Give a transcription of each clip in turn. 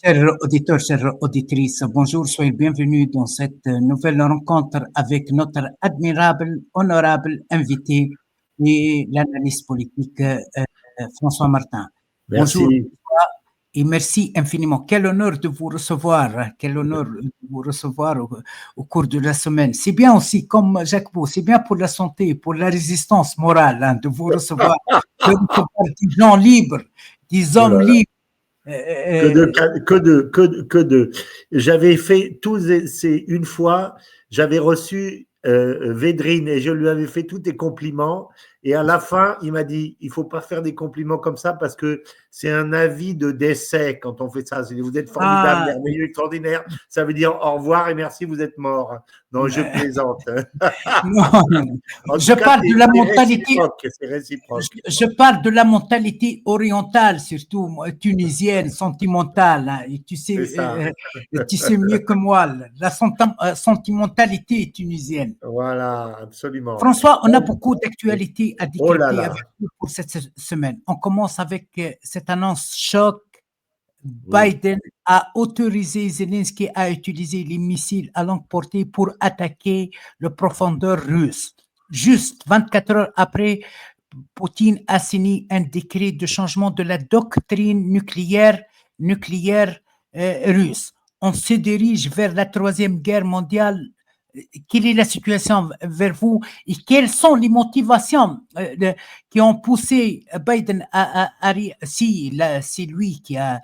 Chers auditeurs, chères auditrices, bonjour, soyez bienvenus dans cette nouvelle rencontre avec notre admirable, honorable invité et l'analyste politique François Martin. Bonjour Merci. et merci infiniment. Quel honneur de vous recevoir, quel honneur de vous recevoir au cours de la semaine. C'est bien aussi, comme Jacques Beau, c'est bien pour la santé, pour la résistance morale, de vous recevoir, de recevoir des gens libres, des Oh hommes là là. libres. Que de. J'avais fait une fois, j'avais reçu Védrine et je lui avais fait tous tes compliments. Et à la fin, il m'a dit, il faut pas faire des compliments comme ça parce que c'est un avis de décès quand on fait ça. Vous êtes formidable, Ah, merveilleux, extraordinaire. Ça veut dire au revoir et merci, vous êtes mort. Non, je plaisante. non, non. En Je tout cas, parle de la c'est mentalité, réciproque, c'est réciproque. je parle de la mentalité orientale, surtout tunisienne, sentimentale. Et C'est ça. tu sais mieux que moi, la sentimentalité tunisienne. Voilà, absolument. François, on a beaucoup d'actualités à Oh là décrypter là. avec vous pour cette semaine. On commence avec cette annonce choc. Oui. Biden a autorisé Zelensky à utiliser les missiles à longue portée pour attaquer le profondeur russe. Juste 24 heures après, Poutine a signé un décret de changement de la doctrine nucléaire russe. On se dirige vers la troisième guerre mondiale. Quelle est la situation vers vous et quelles sont les motivations qui ont poussé Biden si c'est lui qui a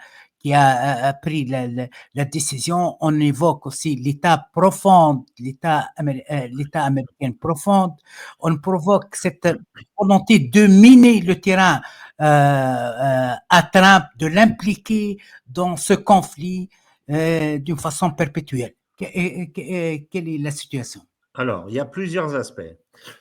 pris la décision. On évoque aussi l'État profond, l'État américain profond. On provoque cette volonté de miner le terrain à Trump, de l'impliquer dans ce conflit d'une façon perpétuelle. Quelle est la situation? Alors, il y a plusieurs aspects.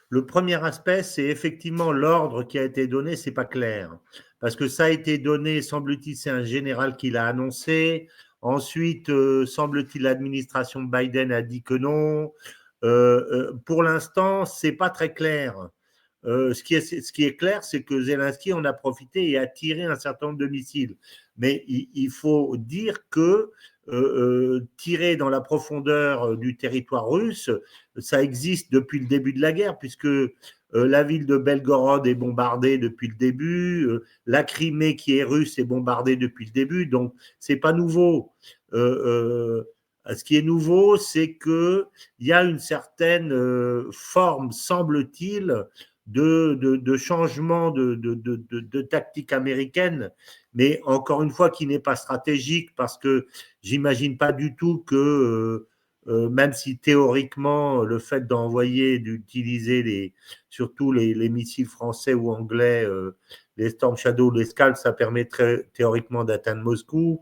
Le premier aspect, c'est effectivement l'ordre qui a été donné, c'est pas clair. Parce que ça a été donné, semble-t-il, c'est un général qui l'a annoncé. Ensuite, semble-t-il, l'administration Biden a dit que non. Pour l'instant, c'est pas très clair. Ce qui est clair, c'est que Zelensky en a profité et a tiré un certain nombre de missiles. Mais il faut dire que tirer dans la profondeur du territoire russe, ça existe depuis le début de la guerre, puisque la ville de Belgorod est bombardée depuis le début, la Crimée qui est russe est bombardée depuis le début, donc c'est pas nouveau. Ce qui est nouveau, c'est qu'il y a une certaine forme, semble-t-il, de changement de tactique américaine, mais encore une fois, qui n'est pas stratégique, parce que j'imagine pas du tout que, même si théoriquement, le fait d'envoyer, d'utiliser surtout les missiles français ou anglais, les Storm Shadow, les Scalp, ça permettrait théoriquement d'atteindre Moscou.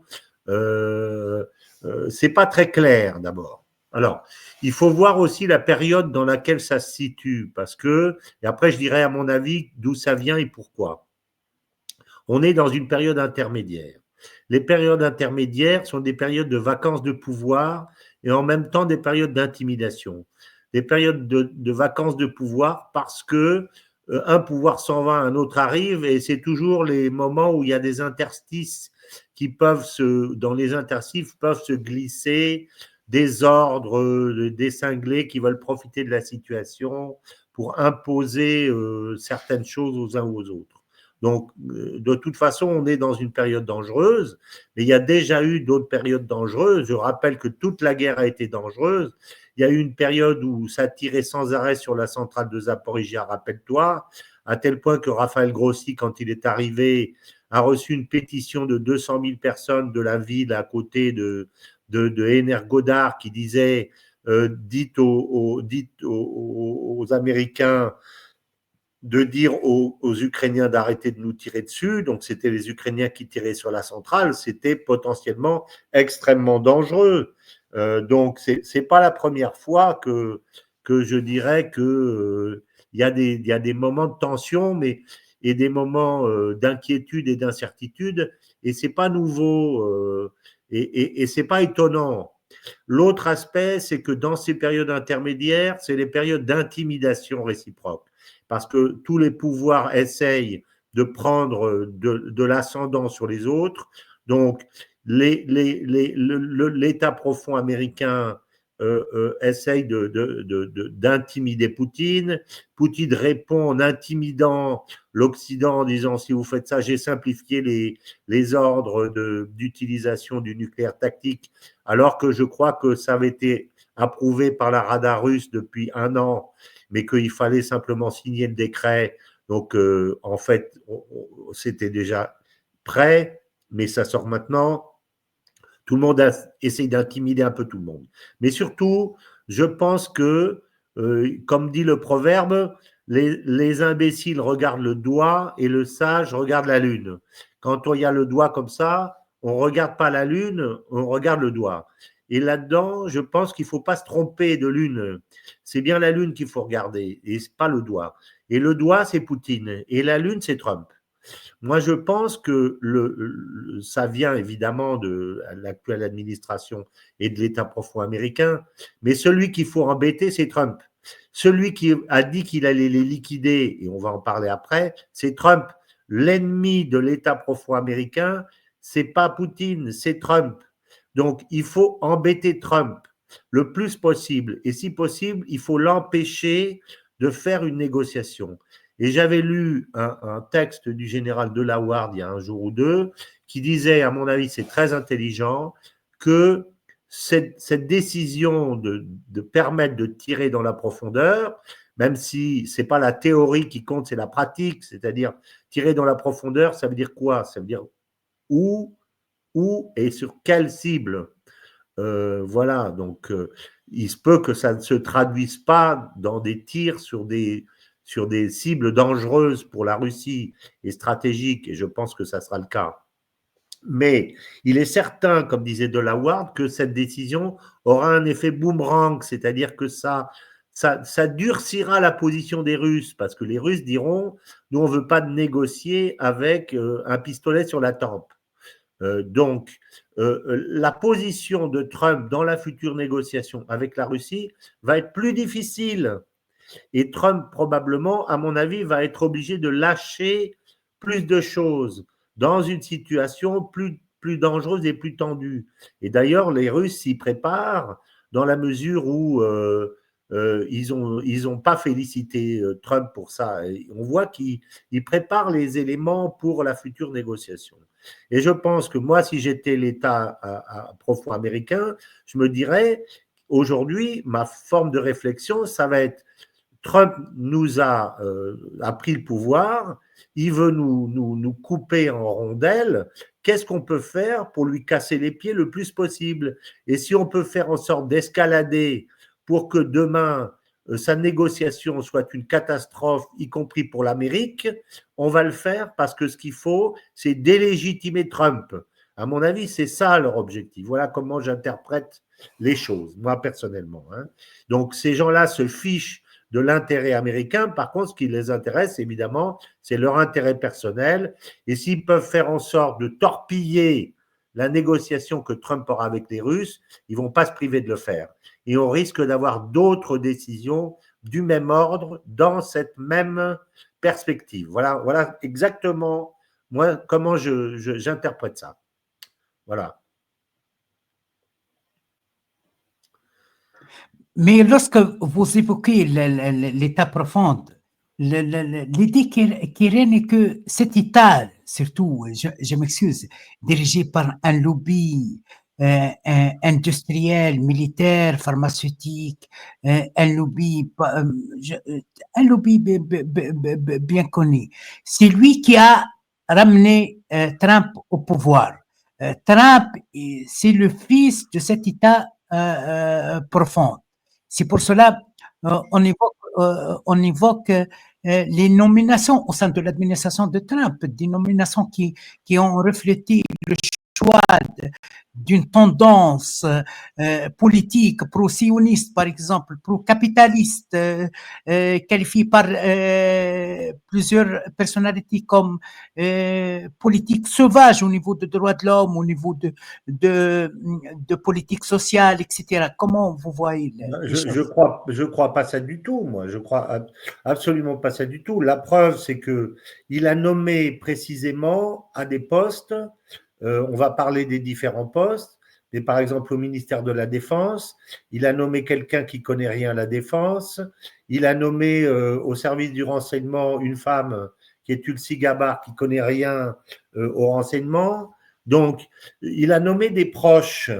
C'est pas très clair d'abord. Alors, il faut voir aussi la période dans laquelle ça se situe, parce que, et après je dirais à mon avis d'où ça vient et pourquoi. On est dans une période intermédiaire. Les périodes intermédiaires sont des périodes de vacances de pouvoir et en même temps des périodes d'intimidation. Des périodes de vacances de pouvoir parce que un pouvoir s'en va, un autre arrive, et c'est toujours les moments où il y a des interstices dans les interstices peuvent se glisser des ordres, des cinglés qui veulent profiter de la situation pour imposer certaines choses aux uns ou aux autres. Donc, de toute façon, on est dans une période dangereuse, mais il y a déjà eu d'autres périodes dangereuses. Je rappelle que toute la guerre a été dangereuse. Il y a eu une période où ça tirait sans arrêt sur la centrale de Zaporizhia, rappelle-toi, à tel point que Raphaël Grossi, quand il est arrivé, a reçu une pétition de 200 000 personnes de la ville à côté de Energodar qui disait dites aux Américains de dire aux Ukrainiens d'arrêter de nous tirer dessus. Donc, c'était les Ukrainiens qui tiraient sur la centrale. C'était potentiellement extrêmement dangereux. Donc, c'est pas la première fois que je dirais que il y a des moments de tension, mais et des moments d'inquiétude et d'incertitude. Et c'est pas nouveau et c'est pas étonnant. L'autre aspect, c'est que dans ces périodes intermédiaires, c'est les périodes d'intimidation réciproque. Parce que tous les pouvoirs essayent de prendre de l'ascendant sur les autres. Donc, l'État profond américain essaye d'intimider Poutine. Poutine répond en intimidant l'Occident en disant si vous faites ça, j'ai simplifié les ordres d'utilisation du nucléaire tactique, alors que je crois que ça avait été approuvé par la Rada russe depuis 1 an, mais qu'il fallait simplement signer le décret. Donc, en fait, c'était déjà prêt, mais ça sort maintenant. Tout le monde essaye d'intimider un peu tout le monde. Mais surtout, je pense que, comme dit le proverbe, les imbéciles regardent le doigt et le sage regarde la lune. Quand il y a le doigt comme ça, on ne regarde pas la lune, on regarde le doigt. Et là-dedans, je pense qu'il ne faut pas se tromper de lune. C'est bien la lune qu'il faut regarder et ce n'est pas le doigt. Et le doigt, c'est Poutine. Et la lune, c'est Trump. Moi, je pense que ça vient évidemment de l'actuelle administration et de l'État profond américain, mais celui qu'il faut embêter, c'est Trump. Celui qui a dit qu'il allait les liquider, et on va en parler après, c'est Trump. L'ennemi de l'État profond américain, c'est pas Poutine, c'est Trump. Donc, il faut embêter Trump le plus possible. Et si possible, il faut l'empêcher de faire une négociation. Et j'avais lu un texte du général Delaware il y a un jour ou deux qui disait, à mon avis, c'est très intelligent, que cette décision de permettre de tirer dans la profondeur, même si ce n'est pas la théorie qui compte, c'est la pratique, c'est-à-dire tirer dans la profondeur, ça veut dire quoi? Ça veut dire où et sur quelle cible? Voilà, donc il se peut que ça ne se traduise pas dans des tirs sur des cibles dangereuses pour la Russie et stratégiques, et je pense que ça sera le cas. Mais il est certain, comme disait Delaware, que cette décision aura un effet boomerang, c'est-à-dire que ça durcira la position des Russes, parce que les Russes diront, nous on ne veut pas négocier avec un pistolet sur la tempe. Donc, la position de Trump dans la future négociation avec la Russie va être plus difficile. Et Trump, probablement, à mon avis, va être obligé de lâcher plus de choses dans une situation plus dangereuse et plus tendue. Et d'ailleurs, les Russes s'y préparent dans la mesure où ils n'ont pas félicité Trump pour ça. Et on voit qu'il prépare les éléments pour la future négociation. Et je pense que moi, si j'étais l'État profond américain, je me dirais, aujourd'hui, ma forme de réflexion, ça va être Trump nous a pris le pouvoir, il veut nous couper en rondelles. Qu'est-ce qu'on peut faire pour lui casser les pieds le plus possible? Et si on peut faire en sorte d'escalader pour que demain, sa négociation soit une catastrophe, y compris pour l'Amérique, on va le faire parce que ce qu'il faut, c'est délégitimer Trump. À mon avis, c'est ça leur objectif. Voilà comment j'interprète les choses, moi personnellement. Donc, ces gens-là se fichent de l'intérêt américain. Par contre, ce qui les intéresse, évidemment, c'est leur intérêt personnel. Et s'ils peuvent faire en sorte de torpiller la négociation que Trump aura avec les Russes, ils ne vont pas se priver de le faire. Et on risque d'avoir d'autres décisions du même ordre dans cette même perspective. Voilà exactement moi comment j'interprète ça. Voilà. Mais lorsque vous évoquez l'état profond, l'idée qui règne est que cet état, surtout, je m'excuse, dirigé par un lobby industriel, militaire, pharmaceutique, un lobby bien connu, c'est lui qui a ramené Trump au pouvoir. Trump, c'est le fils de cet état profond. C'est pour cela on évoque les nominations au sein de l'administration de Trump, des nominations qui ont reflété le choix d'une tendance politique pro-sioniste, par exemple, pro-capitaliste, qualifiée par plusieurs personnalités comme politique sauvage au niveau des droits de l'homme, au niveau de politique sociale, etc. Comment vous voyez les choses? Je crois pas ça du tout, moi. Je crois absolument pas ça du tout. La preuve, c'est que il a nommé précisément à des postes On va parler des différents postes, mais par exemple au ministère de la Défense, il a nommé quelqu'un qui connaît rien à la défense, il a nommé au service du renseignement une femme qui est Tulsi Gabbard, qui connaît rien au renseignement. Donc, il a nommé des proches,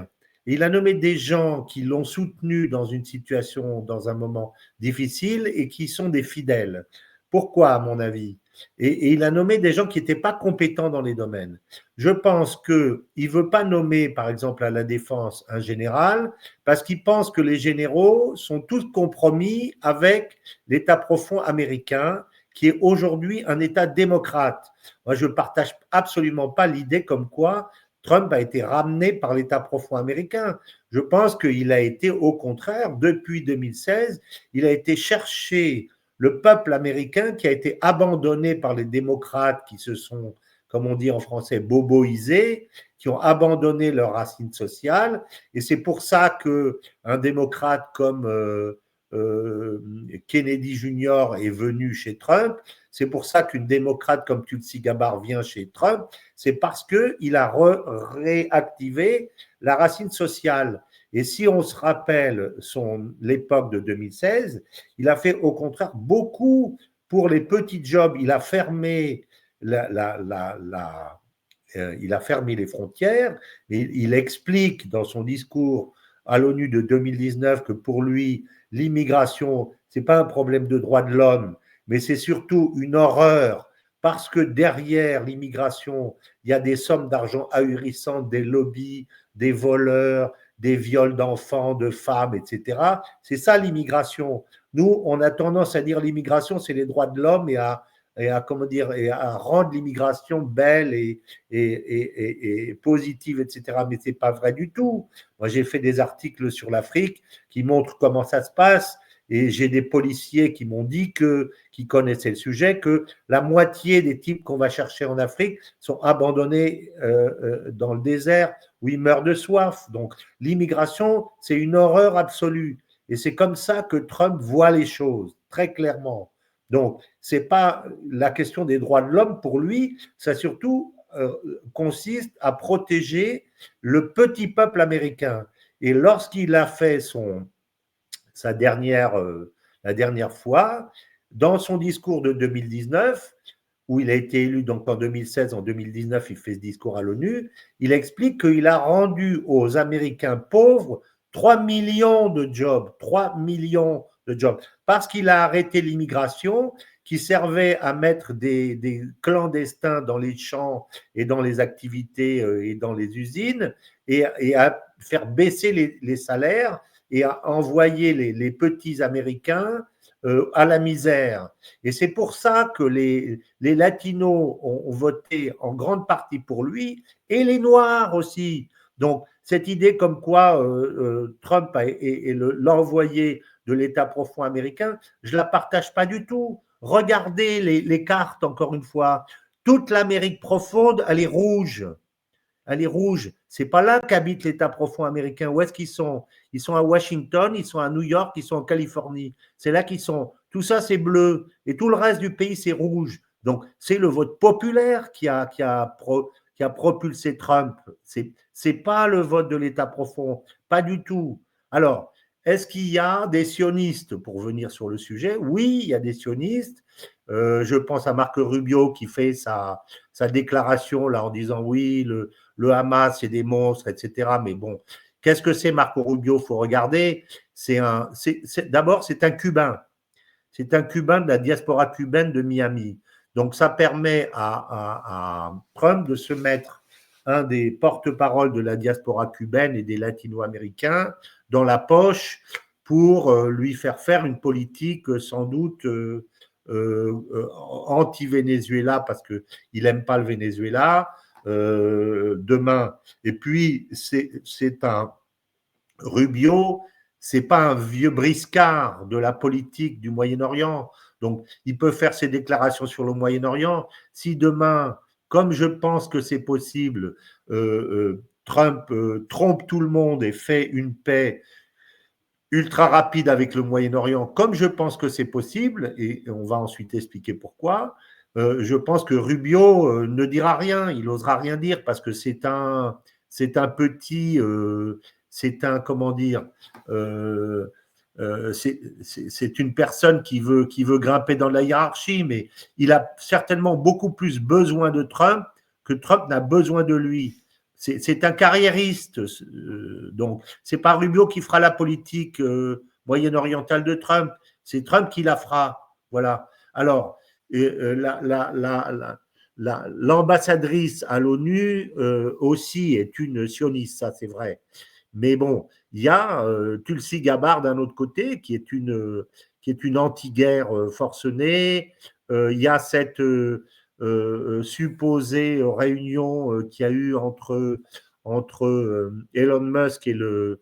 il a nommé des gens qui l'ont soutenu dans une situation, dans un moment difficile et qui sont des fidèles. Pourquoi, à mon avis? Et il a nommé des gens qui n'étaient pas compétents dans les domaines. Je pense qu'il ne veut pas nommer, par exemple, à la défense un général, parce qu'il pense que les généraux sont tous compromis avec l'État profond américain, qui est aujourd'hui un État démocrate. Moi, je ne partage absolument pas l'idée comme quoi Trump a été ramené par l'État profond américain. Je pense qu'il a été, au contraire, depuis 2016, il a été chercher le peuple américain qui a été abandonné par les démocrates qui se sont, comme on dit en français, boboisés, qui ont abandonné leurs racines sociales. Et c'est pour ça qu'un démocrate comme Kennedy Jr. est venu chez Trump. C'est pour ça qu'une démocrate comme Tulsi Gabbard vient chez Trump. C'est parce qu'il a réactivé la racine sociale. Et si on se rappelle l'époque de 2016, il a fait au contraire beaucoup pour les petits jobs. Il a fermé il a fermé les frontières. Et il explique dans son discours à l'ONU de 2019 que pour lui, l'immigration, ce n'est pas un problème de droits de l'homme, mais c'est surtout une horreur parce que derrière l'immigration, il y a des sommes d'argent ahurissantes, des lobbies, des voleurs, des viols d'enfants, de femmes, etc. C'est ça l'immigration. Nous, on a tendance à dire l'immigration, c'est les droits de l'homme comment dire, et à rendre l'immigration belle et positive, etc. Mais ce n'est pas vrai du tout. Moi, j'ai fait des articles sur l'Afrique qui montrent comment ça se passe. Et j'ai des policiers qui m'ont dit qui connaissaient le sujet, que la moitié des types qu'on va chercher en Afrique sont abandonnés dans le désert où ils meurent de soif. Donc, l'immigration, c'est une horreur absolue. Et c'est comme ça que Trump voit les choses, très clairement. Donc, ce n'est pas la question des droits de l'homme pour lui, ça surtout consiste à protéger le petit peuple américain. Et lorsqu'il a fait la dernière fois, dans son discours de 2019, où il a été élu donc en 2016, en 2019, il fait ce discours à l'ONU, il explique qu'il a rendu aux Américains pauvres 3 millions de jobs, 3 millions de jobs, parce qu'il a arrêté l'immigration qui servait à mettre des clandestins dans les champs et dans les activités et dans les usines et à faire baisser les salaires et à envoyer les petits Américains à la misère. Et c'est pour ça que les Latinos ont voté en grande partie pour lui, et les Noirs aussi. Donc, cette idée comme quoi Trump est l'envoyé de l'État profond américain, je ne la partage pas du tout. Regardez les cartes, encore une fois. Toute l'Amérique profonde, elle est rouge. Elle est rouge. Ce n'est pas là qu'habite l'État profond américain. Où est-ce qu'ils sont? Ils sont à Washington, ils sont à New York, ils sont en Californie. C'est là qu'ils sont. Tout ça, c'est bleu. Et tout le reste du pays, c'est rouge. Donc, c'est le vote populaire qui a propulsé Trump. Ce n'est pas le vote de l'État profond. Pas du tout. Alors, est-ce qu'il y a des sionistes pour venir sur le sujet? Oui, il y a des sionistes. Je pense à Marco Rubio qui fait sa déclaration là en disant oui, le Hamas, c'est des monstres, etc. Mais bon, qu'est-ce que c'est Marco Rubio? Il faut regarder. D'abord, c'est un Cubain. C'est un Cubain de la diaspora cubaine de Miami. Donc, ça permet à Trump de se mettre un des porte-paroles de la diaspora cubaine et des latino-américains dans la poche pour lui faire une politique sans doute anti-Venezuela parce qu'il n'aime pas le Venezuela demain. Et puis, c'est un Rubio, c'est pas un vieux briscard de la politique du Moyen-Orient. Donc, il peut faire ses déclarations sur le Moyen-Orient. Si demain, comme je pense que c'est possible, Trump trompe tout le monde et fait une paix ultra rapide avec le Moyen-Orient, comme je pense que c'est possible, et on va ensuite expliquer pourquoi, je pense que Rubio ne dira rien, il n'osera rien dire parce que c'est un petit, c'est un, comment dire, c'est une personne qui veut grimper dans la hiérarchie, mais il a certainement beaucoup plus besoin de Trump que Trump n'a besoin de lui. C'est un carriériste, donc c'est pas Rubio qui fera la politique moyen-orientale de Trump, c'est Trump qui la fera. Voilà. Alors, l'ambassadrice à l'ONU aussi est une sioniste, ça c'est vrai. Mais bon, il y a Tulsi Gabbard d'un autre côté qui est une anti-guerre forcenée. Il y a cette supposée réunion qu'il y a eu entre Elon Musk et le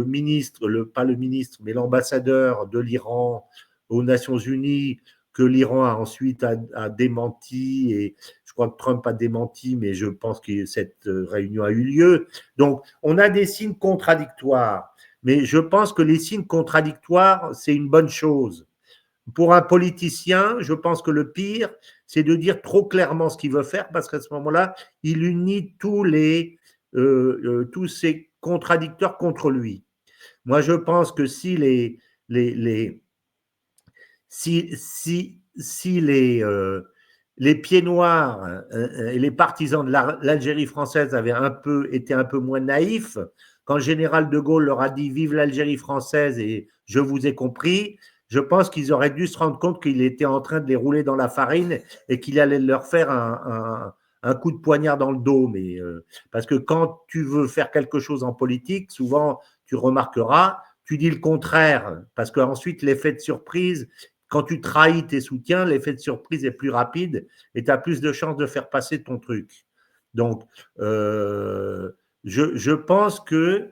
ministre, pas le ministre, mais l'ambassadeur de l'Iran aux Nations Unies, que l'Iran a ensuite a démenti, et je crois que Trump a démenti, mais je pense que cette réunion a eu lieu. Donc, on a des signes contradictoires, mais je pense que les signes contradictoires, c'est une bonne chose. Pour un politicien, je pense que le pire, c'est de dire trop clairement ce qu'il veut faire, parce qu'à ce moment-là, il unit tous ces contradicteurs contre lui. Moi, je pense que si les pieds noirs et les partisans de l'Algérie française avaient été un peu moins naïfs, quand le général de Gaulle leur a dit « Vive l'Algérie française » et « Je vous ai compris », je pense qu'ils auraient dû se rendre compte qu'il était en train de les rouler dans la farine et qu'il allait leur faire un coup de poignard dans le dos. Mais, parce que quand tu veux faire quelque chose en politique, souvent, tu remarqueras, tu dis le contraire, parce qu'ensuite, l'effet de surprise, quand tu trahis tes soutiens, l'effet de surprise est plus rapide et tu as plus de chances de faire passer ton truc. Donc, je pense que,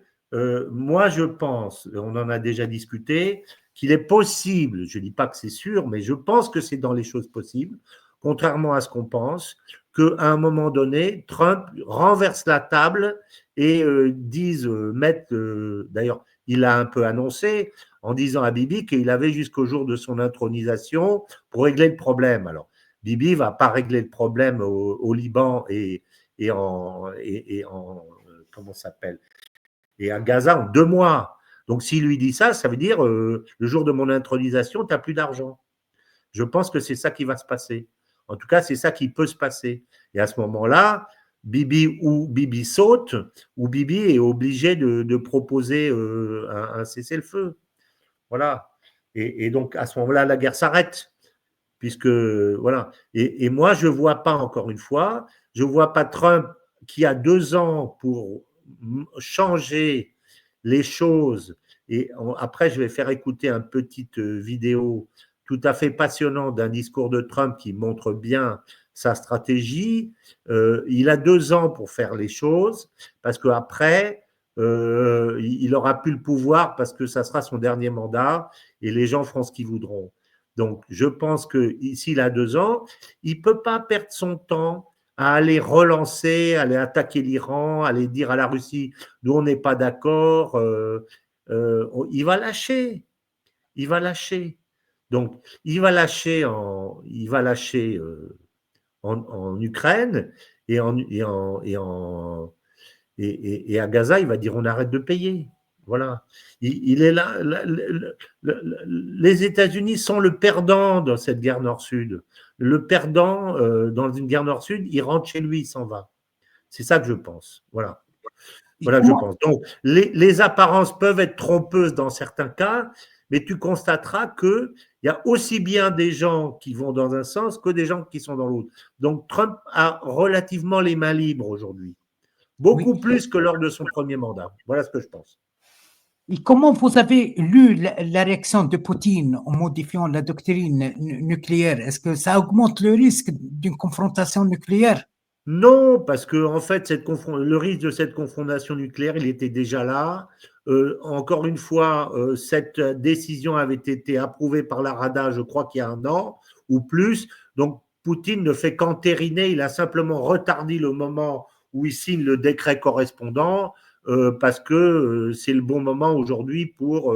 moi je pense, on en a déjà discuté, qu'il est possible, je ne dis pas que c'est sûr, mais je pense que c'est dans les choses possibles, contrairement à ce qu'on pense, qu'à un moment donné, Trump renverse la table et d'ailleurs, il a un peu annoncé en disant à Bibi qu'il avait jusqu'au jour de son intronisation pour régler le problème. Alors, Bibi ne va pas régler le problème au Liban et comment ça s'appelle, et à Gaza en 2 mois. Donc, s'il lui dit ça, ça veut dire le jour de mon intronisation, tu n'as plus d'argent. Je pense que c'est ça qui va se passer. En tout cas, c'est ça qui peut se passer. Et à ce moment-là, Bibi saute, ou Bibi est obligé de proposer un cessez-le-feu. Voilà. Et donc, à ce moment-là, la guerre s'arrête. Puisque, voilà. Et moi, je ne vois pas, encore une fois, je ne vois pas Trump qui a 2 ans pour changer les choses. Et après, je vais faire écouter une petite vidéo tout à fait passionnante d'un discours de Trump qui montre bien sa stratégie. Il a 2 ans pour faire les choses, parce qu'après, il n'aura plus le pouvoir, parce que ça sera son dernier mandat, et les gens feront ce qu'ils voudront. Donc, je pense que s'il a 2 ans, il ne peut pas perdre son temps à aller relancer, aller attaquer l'Iran, aller dire à la Russie « nous, on n'est pas d'accord ». Il va lâcher. Il va lâcher. Donc, il va lâcher en Ukraine, et à Gaza, il va dire on arrête de payer. Voilà. Il est là. Les États-Unis sont le perdant dans cette guerre Nord-Sud. Le perdant dans une guerre Nord-Sud, il rentre chez lui, il s'en va. C'est ça que je pense. Voilà. Voilà, je pense. Donc, les apparences peuvent être trompeuses dans certains cas, mais tu constateras qu'il y a aussi bien des gens qui vont dans un sens que des gens qui sont dans l'autre. Donc, Trump a relativement les mains libres aujourd'hui. Beaucoup plus que lors de son premier mandat. Voilà ce que je pense. Et comment vous avez lu la réaction de Poutine en modifiant la doctrine nucléaire? Est-ce que ça augmente le risque d'une confrontation nucléaire? Non, parce que en fait, le risque de cette confrontation nucléaire, il était déjà là. Encore une fois, cette décision avait été approuvée par la Rada, je crois qu'il y a 1 an ou plus. Donc, Poutine ne fait qu'entériner, il a simplement retardé le moment où il signe le décret correspondant, parce que c'est le bon moment aujourd'hui pour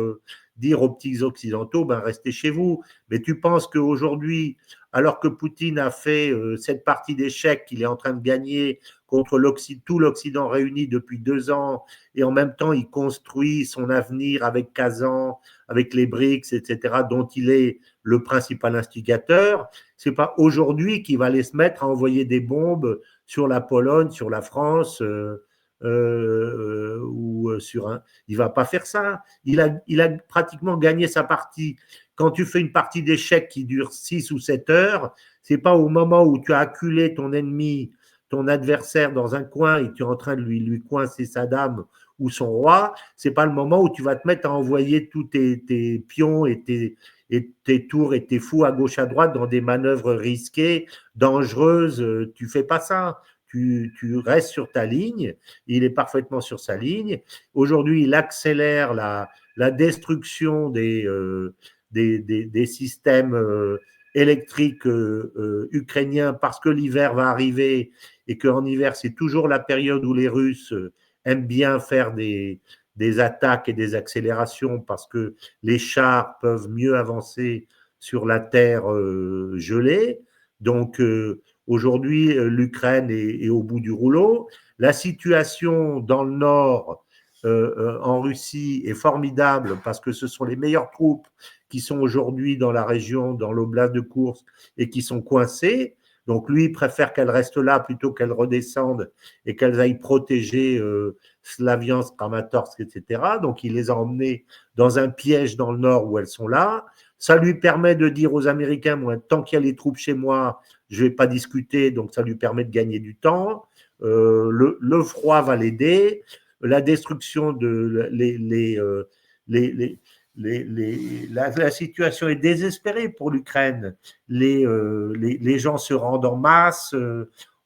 dire aux petits occidentaux, ben restez chez vous. Mais tu penses qu'aujourd'hui, alors que Poutine a fait cette partie d'échecs qu'il est en train de gagner contre tout l'Occident réuni depuis 2 ans, et en même temps, il construit son avenir avec Kazan, avec les BRICS, etc., dont il est le principal instigateur, c'est pas aujourd'hui qu'il va aller se mettre à envoyer des bombes sur la Pologne, sur la France, ou sur un. Il va pas faire ça. Il a pratiquement gagné sa partie. Quand tu fais une partie d'échecs qui dure 6 ou 7 heures, c'est pas au moment où tu as acculé ton ennemi, ton adversaire dans un coin et tu es en train de lui coincer sa dame ou son roi, c'est pas le moment où tu vas te mettre à envoyer tous tes pions et tes tours et tes fous à gauche à droite dans des manœuvres risquées, dangereuses. Tu fais pas ça. Tu restes sur ta ligne. Il est parfaitement sur sa ligne. Aujourd'hui, il accélère la destruction des systèmes électriques ukrainiens parce que l'hiver va arriver et qu'en hiver, c'est toujours la période où les Russes aiment bien faire des attaques et des accélérations parce que les chars peuvent mieux avancer sur la terre gelée. Donc aujourd'hui, l'Ukraine est au bout du rouleau. La situation dans le nord, en Russie, est formidable parce que ce sont les meilleures troupes qui sont aujourd'hui dans la région, dans l'oblast de Koursk, et qui sont coincées. Donc lui, il préfère qu'elles restent là plutôt qu'elles redescendent et qu'elles aillent protéger Slaviansk, Kramatorsk, etc. Donc il les a emmenées dans un piège dans le nord où elles sont là. Ça lui permet de dire aux Américains, moi, tant qu'il y a les troupes chez moi, je ne vais pas discuter, donc ça lui permet de gagner du temps. Le froid va l'aider. La destruction de la situation est désespérée pour l'Ukraine. Les gens se rendent en masse.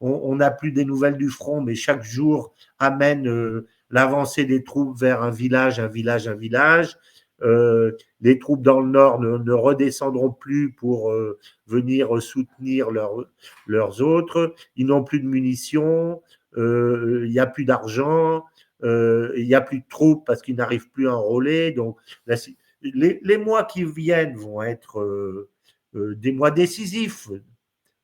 On n'a plus des nouvelles du front, mais chaque jour amène l'avancée des troupes vers un village, un village, un village. Les troupes dans le nord ne redescendront plus pour venir soutenir leurs autres. Ils n'ont plus de munitions, il n'y a plus d'argent, il n'y a plus de troupes parce qu'ils n'arrivent plus à enrôler. Donc, les mois qui viennent vont être des mois décisifs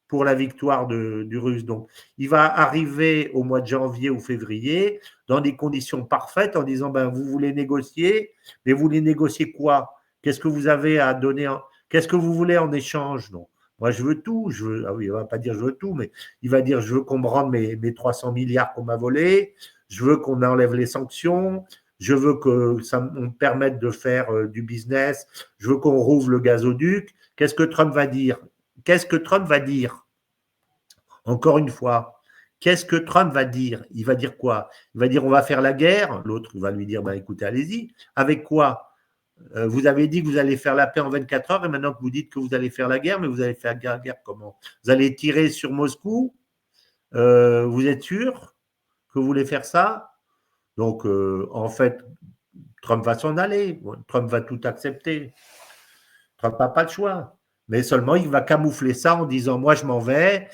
pour la victoire du Russe. Donc, il va arriver au mois de janvier ou février dans des conditions parfaites en disant, ben, vous voulez négocier, mais vous voulez négocier quoi? Qu'est-ce que vous avez à donner? Qu'est-ce que vous voulez en échange? Non. Moi, je veux tout. Ah oui, il ne va pas dire je veux tout, mais il va dire je veux qu'on me rende mes 300 milliards qu'on m'a volés, je veux qu'on enlève les sanctions, je veux que ça me permette de faire du business, je veux qu'on rouvre le gazoduc. Qu'est-ce que Trump va dire? Qu'est-ce que Trump va dire? Encore une fois, qu'est-ce que Trump va dire? Il va dire quoi? Il va dire on va faire la guerre. L'autre va lui dire bah, écoutez, allez-y. Avec quoi? Vous avez dit que vous allez faire la paix en 24 heures et maintenant que vous dites que vous allez faire la guerre, mais vous allez faire la guerre comment? Vous allez tirer sur Moscou? Vous êtes sûr que vous voulez faire ça? Donc, en fait, Trump va s'en aller. Trump va tout accepter. Trump n'a pas le choix. Mais seulement, il va camoufler ça en disant moi, je m'en vais.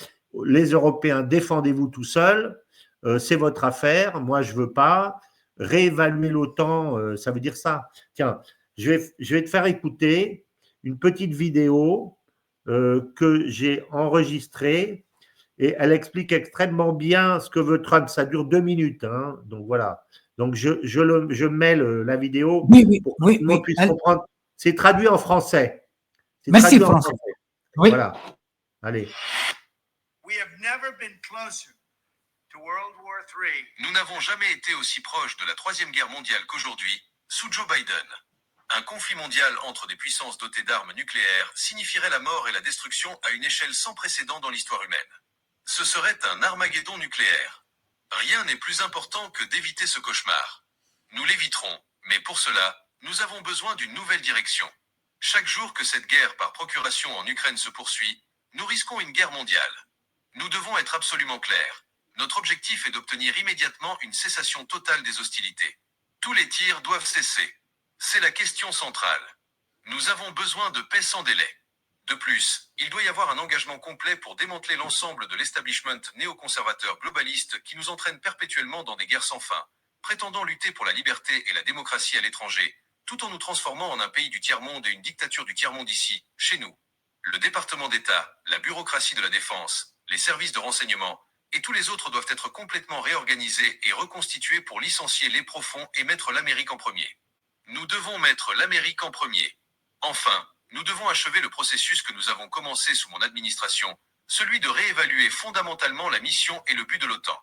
Les Européens, défendez-vous tout seuls. C'est votre affaire. Moi, je ne veux pas. Réévaluer l'OTAN, ça veut dire ça. Tiens, je vais te faire écouter une petite vidéo que j'ai enregistrée et elle explique extrêmement bien ce que veut Trump. Ça dure 2 minutes. Hein, donc voilà. Donc je mets la vidéo Oui, pour que oui, tout le monde oui. puisse comprendre. C'est traduit en français. C'est Merci, traduit en François. français. Oui. Voilà. Allez. Nous n'avons jamais été aussi proches de la Troisième Guerre mondiale qu'aujourd'hui, sous Joe Biden. Un conflit mondial entre des puissances dotées d'armes nucléaires signifierait la mort et la destruction à une échelle sans précédent dans l'histoire humaine. Ce serait un Armageddon nucléaire. Rien n'est plus important que d'éviter ce cauchemar. Nous l'éviterons, mais pour cela, nous avons besoin d'une nouvelle direction. Chaque jour que cette guerre par procuration en Ukraine se poursuit, nous risquons une guerre mondiale. Nous devons être absolument clairs. Notre objectif est d'obtenir immédiatement une cessation totale des hostilités. Tous les tirs doivent cesser. C'est la question centrale. Nous avons besoin de paix sans délai. De plus, il doit y avoir un engagement complet pour démanteler l'ensemble de l'establishment néoconservateur globaliste qui nous entraîne perpétuellement dans des guerres sans fin, prétendant lutter pour la liberté et la démocratie à l'étranger, tout en nous transformant en un pays du tiers-monde et une dictature du tiers-monde ici, chez nous. Le département d'État, la bureaucratie de la défense, les services de renseignement, et tous les autres doivent être complètement réorganisés et reconstitués pour licencier les profonds et mettre l'Amérique en premier. Nous devons mettre l'Amérique en premier. Enfin, nous devons achever le processus que nous avons commencé sous mon administration, celui de réévaluer fondamentalement la mission et le but de l'OTAN.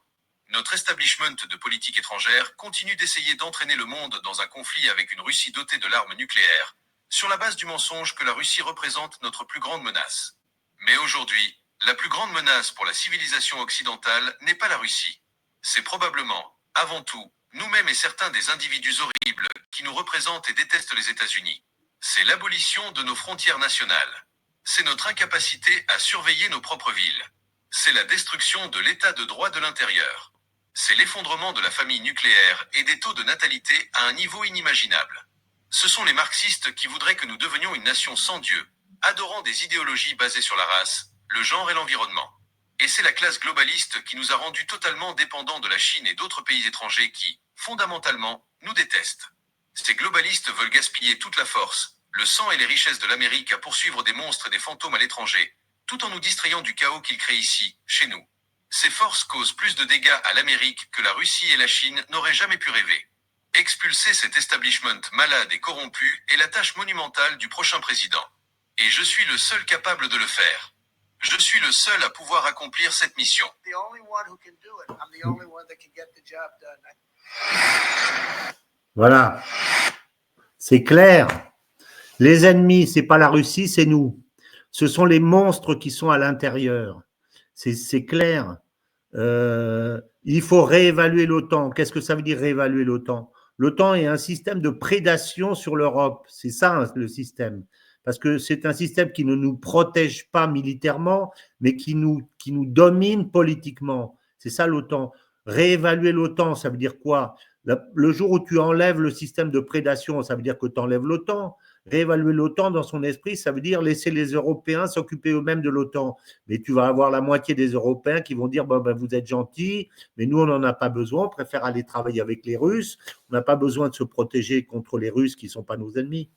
Notre establishment de politique étrangère continue d'essayer d'entraîner le monde dans un conflit avec une Russie dotée de l'arme nucléaire, sur la base du mensonge que la Russie représente notre plus grande menace. Mais aujourd'hui, la plus grande menace pour la civilisation occidentale n'est pas la Russie. C'est probablement, avant tout, nous-mêmes et certains des individus horribles qui nous représentent et détestent les États-Unis. C'est l'abolition de nos frontières nationales. C'est notre incapacité à surveiller nos propres villes. C'est la destruction de l'état de droit de l'intérieur. C'est l'effondrement de la famille nucléaire et des taux de natalité à un niveau inimaginable. Ce sont les marxistes qui voudraient que nous devenions une nation sans Dieu, adorant des idéologies basées sur la race, le genre et l'environnement. Et c'est la classe globaliste qui nous a rendus totalement dépendants de la Chine et d'autres pays étrangers qui, fondamentalement, nous détestent. Ces globalistes veulent gaspiller toute la force, le sang et les richesses de l'Amérique à poursuivre des monstres et des fantômes à l'étranger, tout en nous distrayant du chaos qu'ils créent ici, chez nous. Ces forces causent plus de dégâts à l'Amérique que la Russie et la Chine n'auraient jamais pu rêver. Expulser cet establishment malade et corrompu est la tâche monumentale du prochain président. Et je suis le seul capable de le faire. Je suis le seul à pouvoir accomplir cette mission. The only one who can do it. I'm the only one that can get the job done. Voilà, c'est clair. Les ennemis, c'est pas la Russie, c'est nous. Ce sont les monstres qui sont à l'intérieur. C'est clair. Il faut réévaluer l'OTAN. Qu'est-ce que ça veut dire réévaluer l'OTAN? L'OTAN est un système de prédation sur l'Europe. C'est ça hein, le système. Parce que c'est un système qui ne nous protège pas militairement, mais qui nous domine politiquement. C'est ça l'OTAN. Réévaluer l'OTAN, ça veut dire quoi? Le jour où tu enlèves le système de prédation, ça veut dire que tu enlèves l'OTAN. Réévaluer l'OTAN dans son esprit, ça veut dire laisser les Européens s'occuper eux-mêmes de l'OTAN. Mais tu vas avoir la moitié des Européens qui vont dire bon, ben, vous êtes gentils, mais nous, on n'en a pas besoin, on préfère aller travailler avec les Russes, on n'a pas besoin de se protéger contre les Russes qui ne sont pas nos ennemis.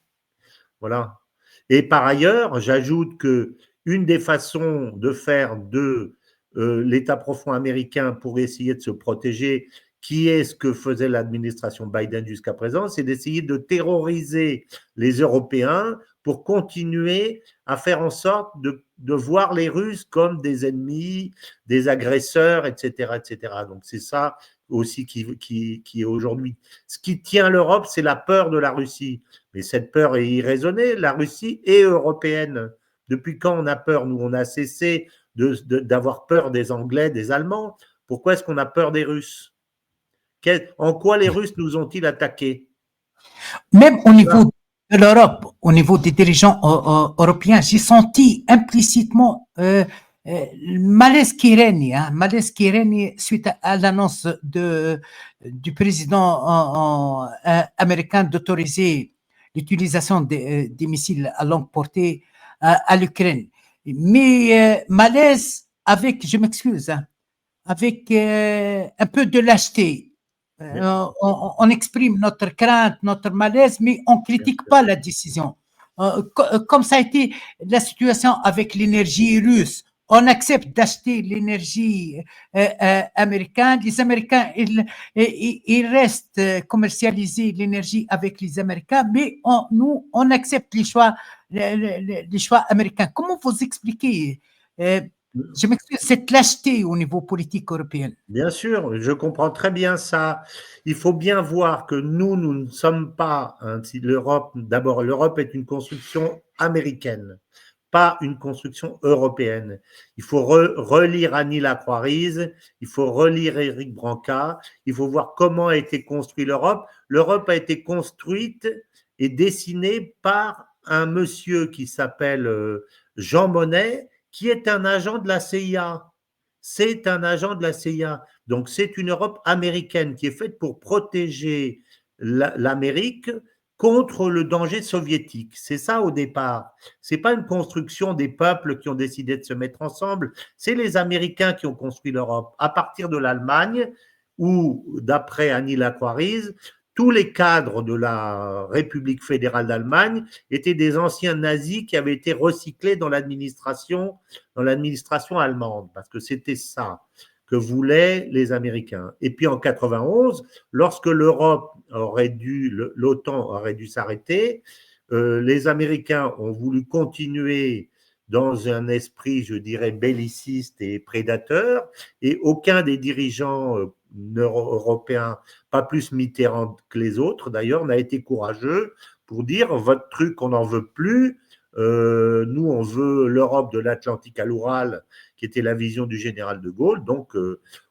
Voilà. Et par ailleurs, j'ajoute qu'une des façons de faire de l'État profond américain pour essayer de se protéger, qui est ce que faisait l'administration Biden jusqu'à présent, c'est d'essayer de terroriser les Européens pour continuer à faire en sorte de voir les Russes comme des ennemis, des agresseurs, etc. etc. Donc c'est ça aussi qui est aujourd'hui. Ce qui tient l'Europe, c'est la peur de la Russie. Mais cette peur est irraisonnée. La Russie est européenne. Depuis quand on a peur? Nous, on a cessé d'avoir peur des Anglais, des Allemands. Pourquoi est-ce qu'on a peur des Russes? En quoi les Russes nous ont-ils attaqués? Même au niveau de l'Europe, au niveau des dirigeants européens, j'ai senti implicitement malaise qui règne suite à l'annonce du président américain d'autoriser l'utilisation des missiles à longue portée à l'Ukraine. Mais malaise avec, je m'excuse, avec un peu de lâcheté. On exprime notre crainte, notre malaise, mais on ne critique pas la décision. Comme ça a été la situation avec l'énergie russe. On accepte d'acheter l'énergie américaine. Les Américains, ils restent commercialiser l'énergie avec les Américains, mais nous, on accepte les choix américains. Comment vous expliquez je m'excuse, cette lâcheté au niveau politique européen? Bien sûr, je comprends très bien ça. Il faut bien voir que nous ne sommes pas l'Europe. D'abord, l'Europe est une construction américaine, pas une construction européenne. Il faut relire Annie Lacroix-Rise, il faut relire Éric Branca, il faut voir comment a été construite l'Europe. L'Europe a été construite et dessinée par un monsieur qui s'appelle Jean Monnet, qui est un agent de la CIA. C'est un agent de la CIA. Donc, c'est une Europe américaine qui est faite pour protéger l'Amérique contre le danger soviétique. C'est ça au départ. Ce n'est pas une construction des peuples qui ont décidé de se mettre ensemble. C'est les Américains qui ont construit l'Europe. À partir de l'Allemagne, où, d'après Annie Lacroix-Rise, tous les cadres de la République fédérale d'Allemagne étaient des anciens nazis qui avaient été recyclés dans l'administration allemande, parce que c'était ça que voulaient les Américains. Et puis en 91, lorsque l'OTAN aurait dû s'arrêter, les Américains ont voulu continuer dans un esprit, je dirais, belliciste et prédateur, et aucun des dirigeants européens, pas plus Mitterrand que les autres d'ailleurs, n'a été courageux pour dire votre truc, on n'en veut plus, nous on veut l'Europe de l'Atlantique à l'Oural, qui était la vision du général de Gaulle, donc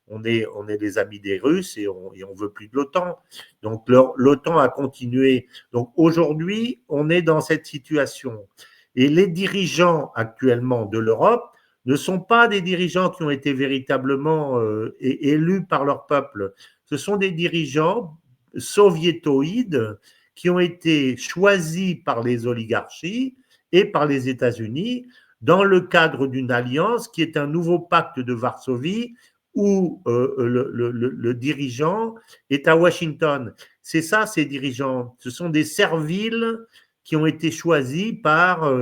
on est les amis des Russes et on veut plus de l'OTAN. Donc l'OTAN a continué. Donc aujourd'hui, on est dans cette situation. Et les dirigeants actuellement de l'Europe ne sont pas des dirigeants qui ont été véritablement élus par leur peuple. Ce sont des dirigeants soviétoïdes qui ont été choisis par les oligarchies et par les États-Unis dans le cadre d'une alliance qui est un nouveau pacte de Varsovie où le dirigeant est à Washington. C'est ça, ces dirigeants. Ce sont des serviles qui ont été choisis par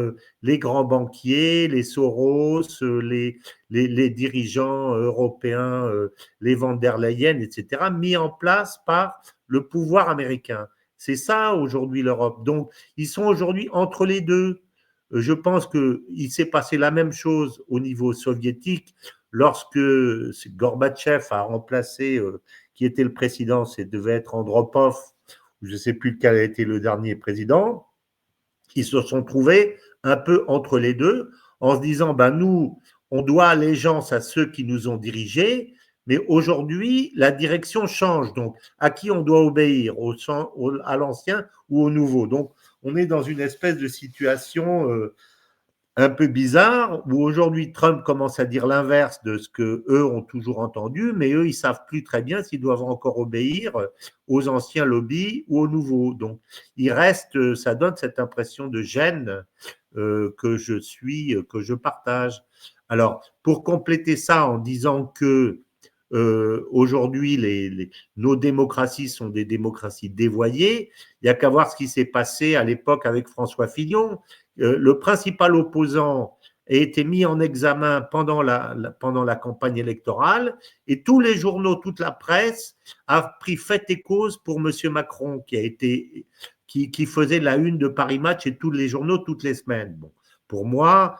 les grands banquiers, les Soros, les dirigeants européens, les Van der Leyen, etc., mis en place par le pouvoir américain. C'est ça aujourd'hui l'Europe. Donc, ils sont aujourd'hui entre les deux. Je pense qu'il s'est passé la même chose au niveau soviétique lorsque Gorbatchev a remplacé, qui était le président, ça devait être Andropov, je ne sais plus lequel a été le dernier président. Ils se sont trouvés un peu entre les deux en se disant, ben nous, on doit allégeance à ceux qui nous ont dirigés, mais aujourd'hui, la direction change. Donc, à qui on doit obéir, à l'ancien ou au nouveau? Donc, on est dans une espèce de situation un peu bizarre où aujourd'hui Trump commence à dire l'inverse de ce que eux ont toujours entendu, mais eux ils savent plus très bien s'ils doivent encore obéir aux anciens lobbies ou aux nouveaux. Donc il reste, ça donne cette impression de gêne que je partage. Alors pour compléter ça en disant que aujourd'hui nos démocraties sont des démocraties dévoyées, il n'y a qu'à voir ce qui s'est passé à l'époque avec François Fillon. Le principal opposant a été mis en examen pendant la campagne électorale et tous les journaux, toute la presse a pris fait et cause pour M. Macron qui faisait la une de Paris Match et tous les journaux toutes les semaines. Bon, pour moi,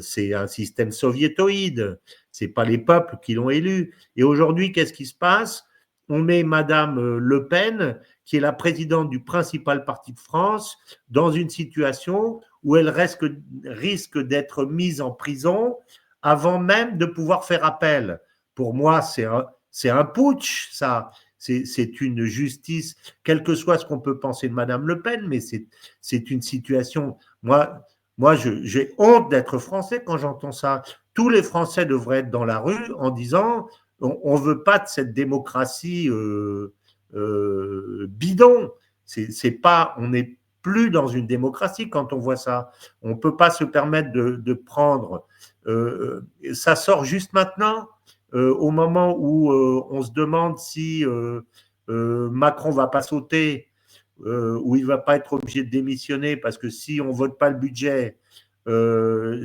c'est un système soviétoïde, c'est pas les peuples qui l'ont élu. Et aujourd'hui, qu'est-ce qui se passe? On met Madame Le Pen, qui est la présidente du principal parti de France, dans une situation où elle risque d'être mise en prison avant même de pouvoir faire appel. Pour moi, c'est un putsch, ça. C'est une justice, quel que soit ce qu'on peut penser de Madame Le Pen, mais c'est une situation. Moi, j'ai honte d'être français quand j'entends ça. Tous les Français devraient être dans la rue en disant on ne veut pas de cette démocratie bidon. C'est pas, on n'est plus dans une démocratie quand on voit ça. On ne peut pas se permettre de prendre. Ça sort juste maintenant, au moment où on se demande si Macron ne va pas sauter, où il ne va pas être obligé de démissionner, parce que si on ne vote pas le budget,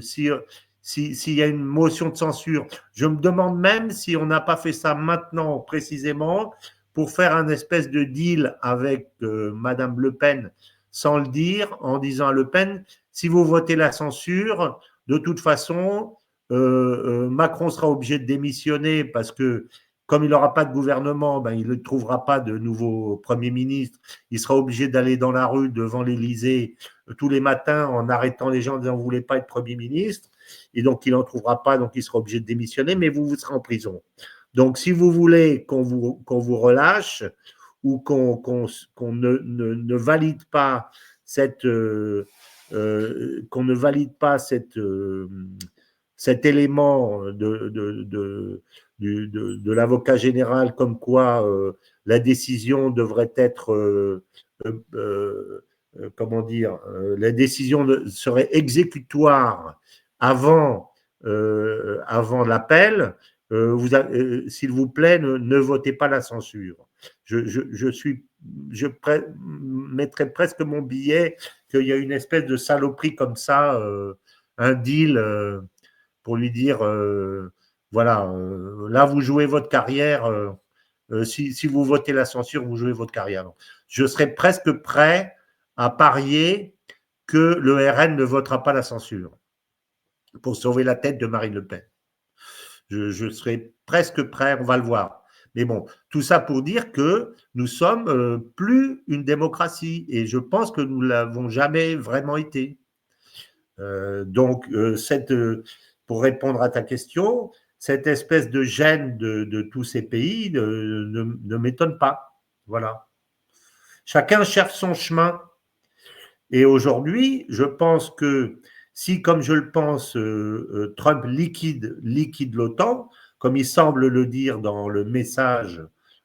s'il y a une motion de censure, je me demande même si on n'a pas fait ça maintenant précisément pour faire un espèce de deal avec Madame Le Pen, sans le dire, en disant à Le Pen, si vous votez la censure, de toute façon, Macron sera obligé de démissionner parce que comme il n'aura pas de gouvernement, ben, il ne trouvera pas de nouveau Premier ministre. Il sera obligé d'aller dans la rue devant l'Élysée tous les matins en arrêtant les gens en disant « vous ne voulez pas être Premier ministre ?» Et donc, il n'en trouvera pas, donc il sera obligé de démissionner, mais vous serez en prison. Donc, si vous voulez qu'on vous relâche ou qu'on ne valide pas cet élément de l'avocat général comme quoi la décision devrait être comment dire, la décision serait exécutoire avant l'appel, s'il vous plaît, ne votez pas la censure. Je mettrais presque mon billet qu'il y a une espèce de saloperie comme ça, un deal pour lui dire, voilà, là vous jouez votre carrière, si vous votez la censure, vous jouez votre carrière. Donc, je serais presque prêt à parier que le RN ne votera pas la censure pour sauver la tête de Marine Le Pen. Je serais presque prêt, on va le voir. Mais bon, tout ça pour dire que nous sommes plus une démocratie et je pense que nous ne l'avons jamais vraiment été. Donc, pour répondre à ta question, cette espèce de gêne de tous ces pays ne m'étonne pas. Voilà. Chacun cherche son chemin. Et aujourd'hui, je pense que si, comme je le pense, Trump liquide l'OTAN, comme il semble le dire dans le message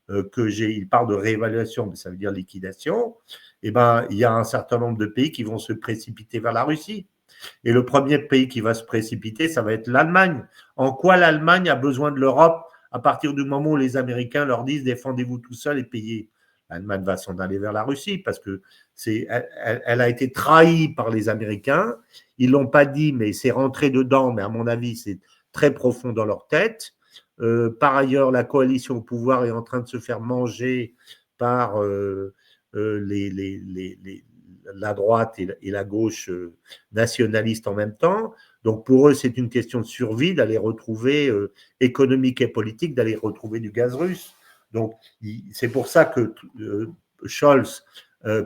il parle de réévaluation, mais ça veut dire liquidation, eh ben, il y a un certain nombre de pays qui vont se précipiter vers la Russie. Et le premier pays qui va se précipiter, ça va être l'Allemagne. En quoi l'Allemagne a besoin de l'Europe à partir du moment où les Américains leur disent « défendez-vous tout seul et payez ». L'Allemagne va s'en aller vers la Russie parce que elle a été trahie par les Américains. Ils l'ont pas dit, mais c'est rentré dedans. Mais à mon avis, c'est très profond dans leur tête. Par ailleurs, la coalition au pouvoir est en train de se faire manger par la droite et la gauche nationaliste en même temps. Donc pour eux, c'est une question de survie d'aller retrouver, économique et politique, d'aller retrouver du gaz russe. Donc c'est pour ça que Scholz,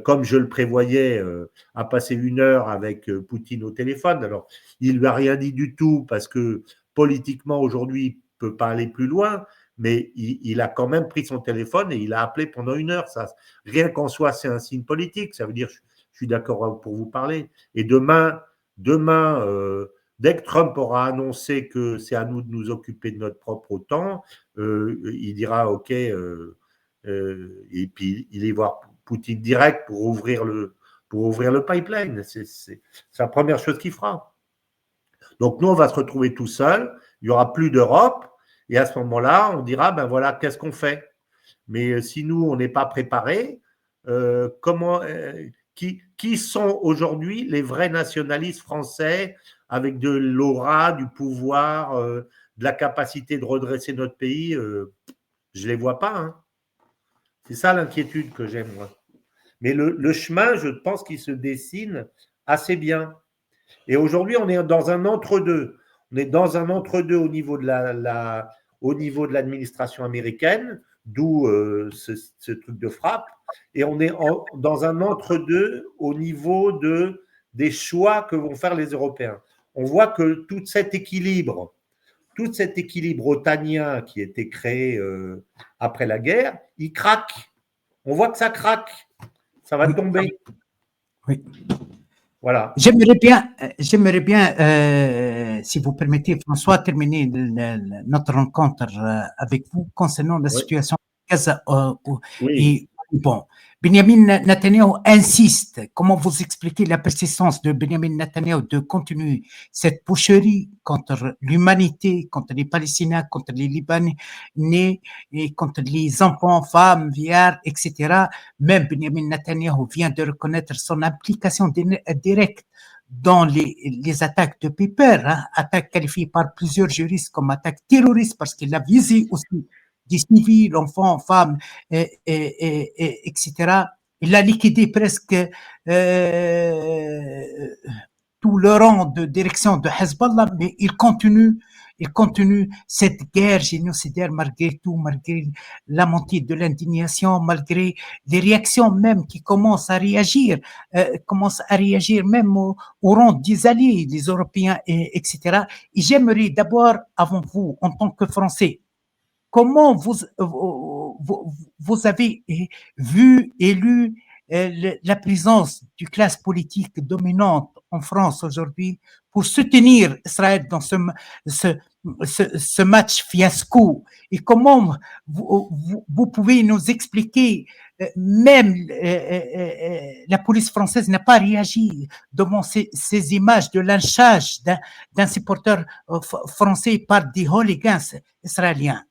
comme je le prévoyais, a passé 1 heure avec Poutine au téléphone. Alors il lui a rien dit du tout parce que politiquement aujourd'hui, il peut pas aller plus loin, mais il a quand même pris son téléphone et il a appelé pendant 1 heure. Ça, rien qu'en soi, c'est un signe politique. Ça veut dire je suis d'accord pour vous parler. Et demain, dès que Trump aura annoncé que c'est à nous de nous occuper de notre propre OTAN, il dira OK, et puis il ira voir Poutine direct pour ouvrir le pipeline. C'est la première chose qu'il fera. Donc nous, on va se retrouver tout seul, il n'y aura plus d'Europe, et à ce moment-là, on dira, ben voilà, qu'est-ce qu'on fait? Mais si nous, on n'est pas préparés, qui sont aujourd'hui les vrais nationalistes français avec de l'aura, du pouvoir, de la capacité de redresser notre pays? Je ne les vois pas. Hein. C'est ça l'inquiétude que j'ai, moi. Mais le chemin, je pense qu'il se dessine assez bien. Et aujourd'hui, on est dans un entre-deux. On est dans un entre-deux au niveau de l'administration américaine, d'où ce truc de frappe. Et on est dans un entre-deux au niveau des choix que vont faire les Européens. On voit que tout cet équilibre otanien qui a été créé après la guerre, il craque. On voit que ça craque. Ça va tomber. Oui. Voilà. J'aimerais bien, si vous permettez, François, terminer notre rencontre avec vous concernant la situation de Gaza. Et bon, Benjamin Netanyahu insiste. Comment vous expliquez la persistance de Benjamin Netanyahu de continuer cette boucherie contre l'humanité, contre les Palestiniens, contre les Libanais et contre les enfants, femmes, vieillards, etc. Même Benjamin Netanyahu vient de reconnaître son implication directe dans les attaques de Pepper, attaques qualifiées par plusieurs juristes comme attaques terroristes parce qu'il a visé aussi des civils, enfants, femmes, etc. Il a liquidé presque tout le rang de direction de Hezbollah, mais il continue cette guerre génocidaire malgré tout, malgré la montée de l'indignation, malgré les réactions même qui commencent à réagir même au rang des alliés, les Européens, etc. Et j'aimerais d'abord, avant vous, en tant que Français, comment vous avez vu et lu la présence du classe politique dominante en France aujourd'hui pour soutenir Israël dans ce match fiasco, et comment vous pouvez nous expliquer même la police française n'a pas réagi devant ces images de lynchage d'un supporter français par des hooligans israéliens.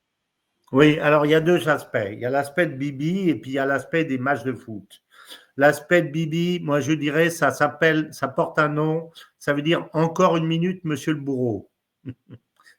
Oui, alors il y a deux aspects. Il y a l'aspect de Bibi et puis il y a l'aspect des matchs de foot. L'aspect de Bibi, moi je dirais, ça porte un nom, ça veut dire encore une minute, monsieur le bourreau.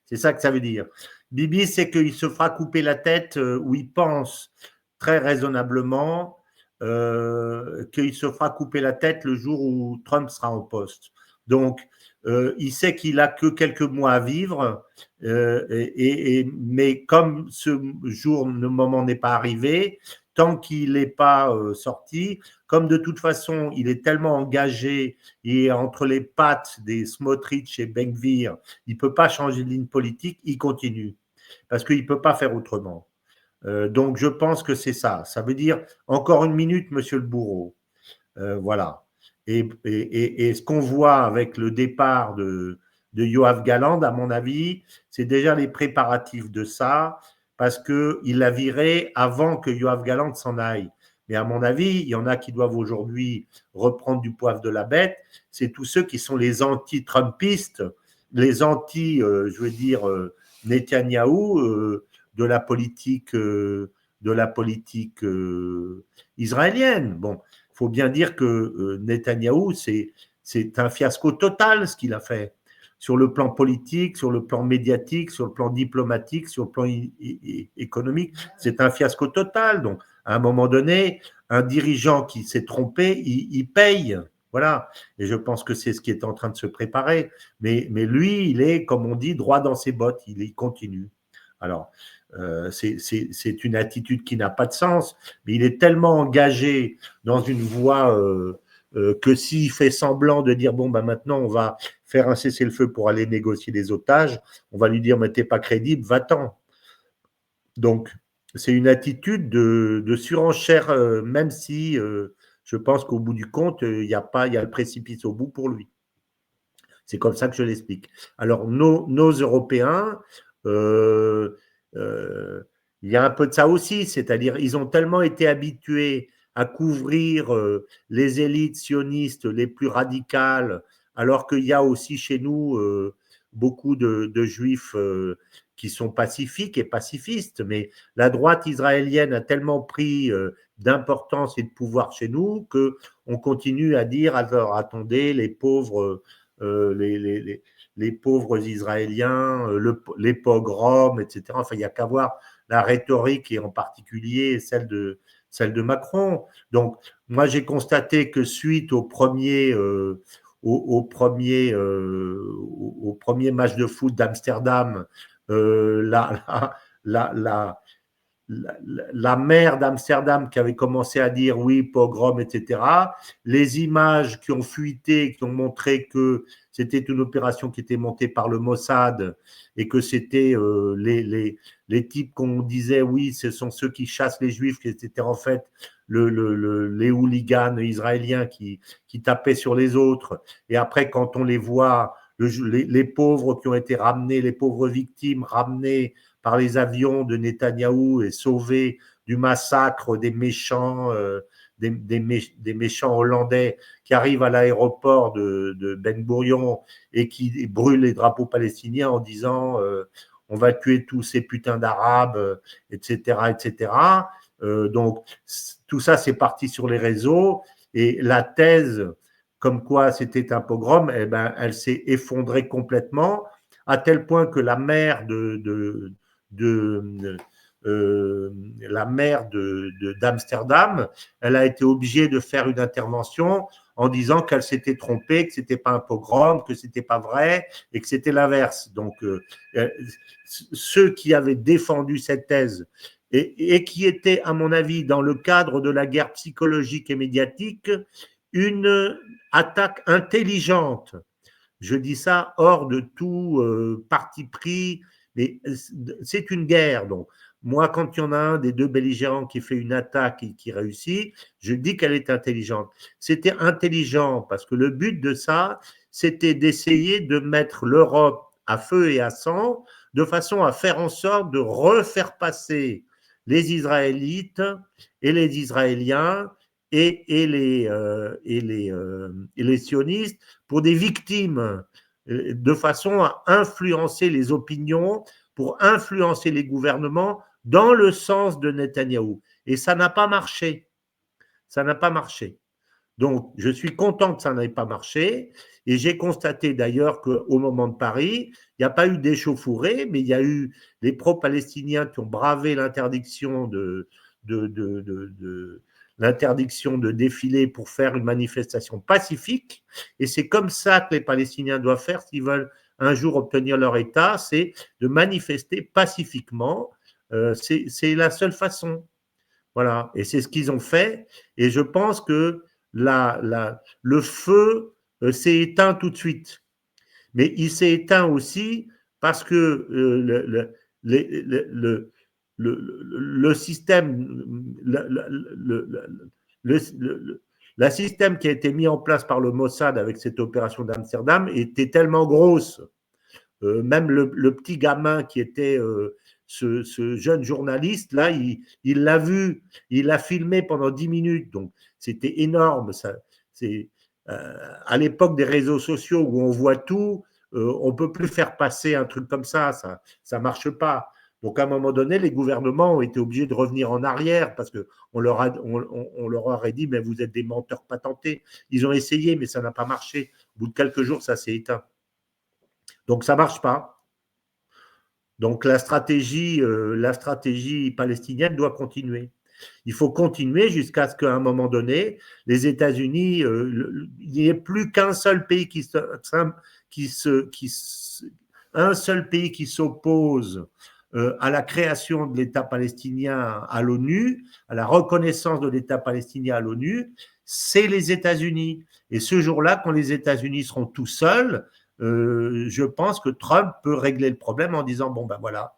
C'est ça que ça veut dire. Bibi, c'est qu'il se fera couper la tête où il pense très raisonnablement qu'il se fera couper la tête le jour où Trump sera en poste. Donc, il sait qu'il a que quelques mois à vivre, mais comme ce moment n'est pas arrivé, tant qu'il n'est pas sorti, comme de toute façon, il est tellement engagé et entre les pattes des Smotrich et Ben-Gvir, il ne peut pas changer de ligne politique, il continue, parce qu'il ne peut pas faire autrement. Donc, je pense que c'est ça. Ça veut dire encore une minute, monsieur le bourreau. Voilà. Et ce qu'on voit avec le départ de Yoav Galland, à mon avis, c'est déjà les préparatifs de ça, parce qu'il l'a viré avant que Yoav Galland s'en aille. Mais à mon avis, il y en a qui doivent aujourd'hui reprendre du poivre de la bête. C'est tous ceux qui sont les anti-Trumpistes, les je veux dire, Netanyahou, de la politique israélienne. Bon, il faut bien dire que Netanyahou, c'est un fiasco total ce qu'il a fait sur le plan politique, sur le plan médiatique, sur le plan diplomatique, sur le plan économique. C'est un fiasco total. Donc, à un moment donné, un dirigeant qui s'est trompé, il paye. Voilà. Et je pense que c'est ce qui est en train de se préparer. Mais lui, il est, comme on dit, droit dans ses bottes. Il continue. Alors, c'est une attitude qui n'a pas de sens, mais il est tellement engagé dans une voie que s'il fait semblant de dire, bon, ben maintenant, on va faire un cessez-le-feu pour aller négocier des otages, on va lui dire, mais t'es pas crédible, va-t'en. Donc, c'est une attitude de surenchère, même si je pense qu'au bout du compte, il y a le précipice au bout pour lui. C'est comme ça que je l'explique. Alors, nos Européens, il y a un peu de ça aussi, c'est-à-dire ils ont tellement été habitués à couvrir les élites sionistes les plus radicales, alors qu'il y a aussi chez nous beaucoup de juifs qui sont pacifiques et pacifistes, mais la droite israélienne a tellement pris d'importance et de pouvoir chez nous qu'on continue à dire, alors attendez, les pauvres... les pauvres Israéliens, les pogroms, etc. Enfin, il n'y a qu'à voir la rhétorique et en particulier celle de Macron. Donc, moi, j'ai constaté que suite au premier match de foot d'Amsterdam, la maire d'Amsterdam qui avait commencé à dire oui, pogrom, etc. Les images qui ont fuité, qui ont montré que c'était une opération qui était montée par le Mossad et que c'était les types qu'on disait oui, ce sont ceux qui chassent les juifs, qui étaient en fait les hooligans israéliens qui tapaient sur les autres. Et après, quand on les voit, les pauvres qui ont été ramenés, les pauvres victimes ramenées par les avions de Netanyahou et sauvés du massacre des méchants, des méchants hollandais qui arrivent à l'aéroport de Ben Gurion et qui brûlent les drapeaux palestiniens en disant on va tuer tous ces putains d'Arabes, etc., etc. Donc, tout ça, c'est parti sur les réseaux et la thèse comme quoi c'était un pogrom, eh ben, elle s'est effondrée complètement à tel point que la maire d'Amsterdam, elle a été obligée de faire une intervention en disant qu'elle s'était trompée, que c'était pas un pogrom, que c'était pas vrai et que c'était l'inverse. Donc, ceux qui avaient défendu cette thèse et qui étaient, à mon avis, dans le cadre de la guerre psychologique et médiatique, une attaque intelligente. Je dis ça hors de tout parti pris, mais c'est une guerre. Donc, moi, quand il y en a un des deux belligérants qui fait une attaque et qui réussit, je dis qu'elle est intelligente. C'était intelligent parce que le but de ça, c'était d'essayer de mettre l'Europe à feu et à sang de façon à faire en sorte de refaire passer les Israélites et les Israéliens et les sionistes pour des victimes, de façon à influencer les opinions, pour influencer les gouvernements dans le sens de Netanyahou. Et ça n'a pas marché. Ça n'a pas marché. Donc, je suis content que ça n'ait pas marché. Et j'ai constaté d'ailleurs qu'au moment de Paris, il n'y a pas eu d'échauffourée, mais il y a eu les pro-palestiniens qui ont bravé l'interdiction l'interdiction de défiler pour faire une manifestation pacifique. Et c'est comme ça que les Palestiniens doivent faire s'ils veulent un jour obtenir leur État, c'est de manifester pacifiquement. C'est la seule façon. Voilà. Et c'est ce qu'ils ont fait. Et je pense que le feu s'est éteint tout de suite. Mais il s'est éteint aussi parce que le système, la système qui a été mis en place par le Mossad avec cette opération d'Amsterdam était tellement grosse. Même le petit gamin qui était ce jeune journaliste, là, il l'a vu, il l'a filmé pendant 10 minutes. Donc, c'était énorme. À l'époque des réseaux sociaux où on voit tout, on ne peut plus faire passer un truc comme ça ne marche pas. Donc, à un moment donné, les gouvernements ont été obligés de revenir en arrière parce qu'on leur aurait dit, mais vous êtes des menteurs patentés. Ils ont essayé, mais ça n'a pas marché. Au bout de quelques jours, ça s'est éteint. Donc, ça ne marche pas. Donc, la stratégie palestinienne doit continuer. Il faut continuer jusqu'à ce qu'à un moment donné, les États-Unis, il n'y ait plus qu'un seul pays qui s'oppose à la création de l'État palestinien à l'ONU, à la reconnaissance de l'État palestinien à l'ONU, c'est les États-Unis. Et ce jour-là, quand les États-Unis seront tout seuls, je pense que Trump peut régler le problème en disant, bon ben voilà,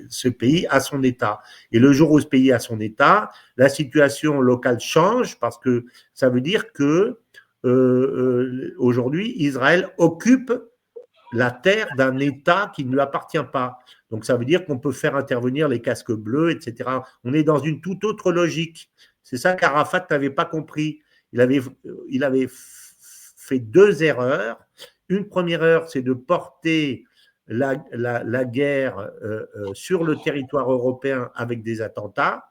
ce pays a son État. Et le jour où ce pays a son État, la situation locale change parce que ça veut dire que aujourd'hui, Israël occupe la terre d'un État qui ne lui appartient pas. Donc ça veut dire qu'on peut faire intervenir les casques bleus, etc. On est dans une toute autre logique. C'est ça qu'Arafat n'avait pas compris. Il avait fait deux erreurs. Une première erreur, c'est de porter la guerre sur le territoire européen avec des attentats,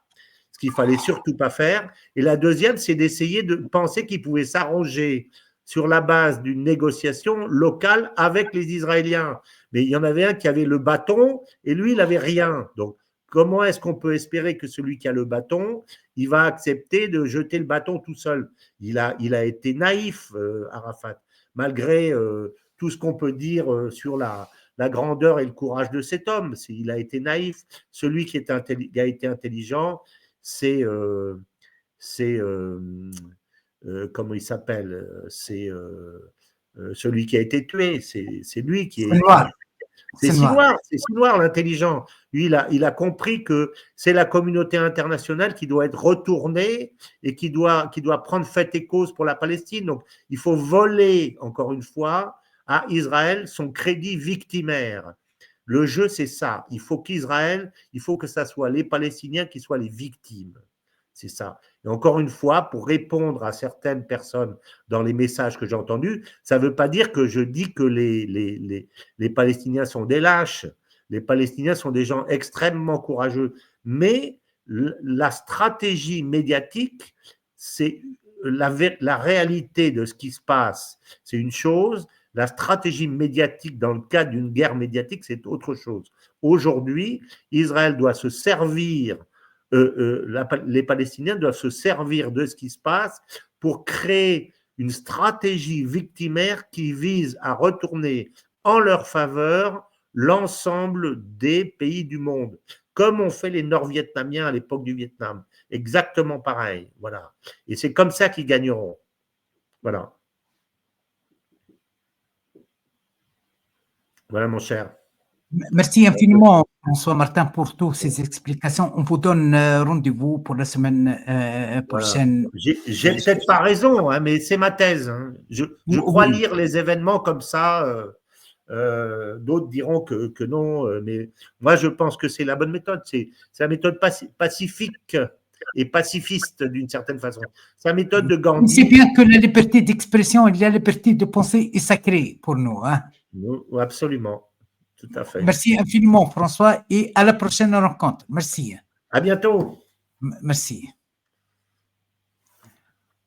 ce qu'il ne fallait surtout pas faire. Et la deuxième, c'est d'essayer de penser qu'il pouvait s'arranger sur la base d'une négociation locale avec les Israéliens. Mais il y en avait un qui avait le bâton et lui, il n'avait rien. Donc, comment est-ce qu'on peut espérer que celui qui a le bâton, il va accepter de jeter le bâton tout seul? Il a été naïf, Arafat, malgré tout ce qu'on peut dire sur la grandeur et le courage de cet homme. Il a été naïf. Celui qui a été intelligent, c'est comment il s'appelle? C'est celui qui a été tué. C'est lui qui est. C'est Sinwar, l'intelligent. Lui, il a compris que c'est la communauté internationale qui doit être retournée et qui doit prendre fait et cause pour la Palestine. Donc, il faut voler, encore une fois, à Israël son crédit victimaire. Le jeu, c'est ça. Il faut que ça soit les Palestiniens qui soient les victimes. C'est ça. Et encore une fois, pour répondre à certaines personnes dans les messages que j'ai entendus, ça ne veut pas dire que je dis que les Palestiniens sont des lâches. Les Palestiniens sont des gens extrêmement courageux. Mais la stratégie médiatique, c'est la réalité de ce qui se passe. C'est une chose. La stratégie médiatique dans le cadre d'une guerre médiatique, c'est autre chose. Aujourd'hui, Israël doit se servir les Palestiniens doivent se servir de ce qui se passe pour créer une stratégie victimaire qui vise à retourner en leur faveur l'ensemble des pays du monde, comme ont fait les Nord-Vietnamiens à l'époque du Vietnam. Exactement pareil. Voilà. Et c'est comme ça qu'ils gagneront. Voilà. Voilà, mon cher. Merci infiniment, François Martin, pour toutes ces explications. On vous donne rendez-vous pour la semaine prochaine. Voilà. J'ai peut-être pas raison, hein, mais c'est ma thèse. Hein. Je crois lire les événements comme ça. D'autres diront que non, mais moi je pense que c'est la bonne méthode. C'est la méthode pacifique et pacifiste d'une certaine façon. C'est la méthode de C'est Gandhi. bien que la liberté d'expression et la liberté de penser est sacrée pour nous. Hein. Absolument, tout à fait. Merci infiniment, François, et à la prochaine rencontre. Merci. À bientôt. Merci.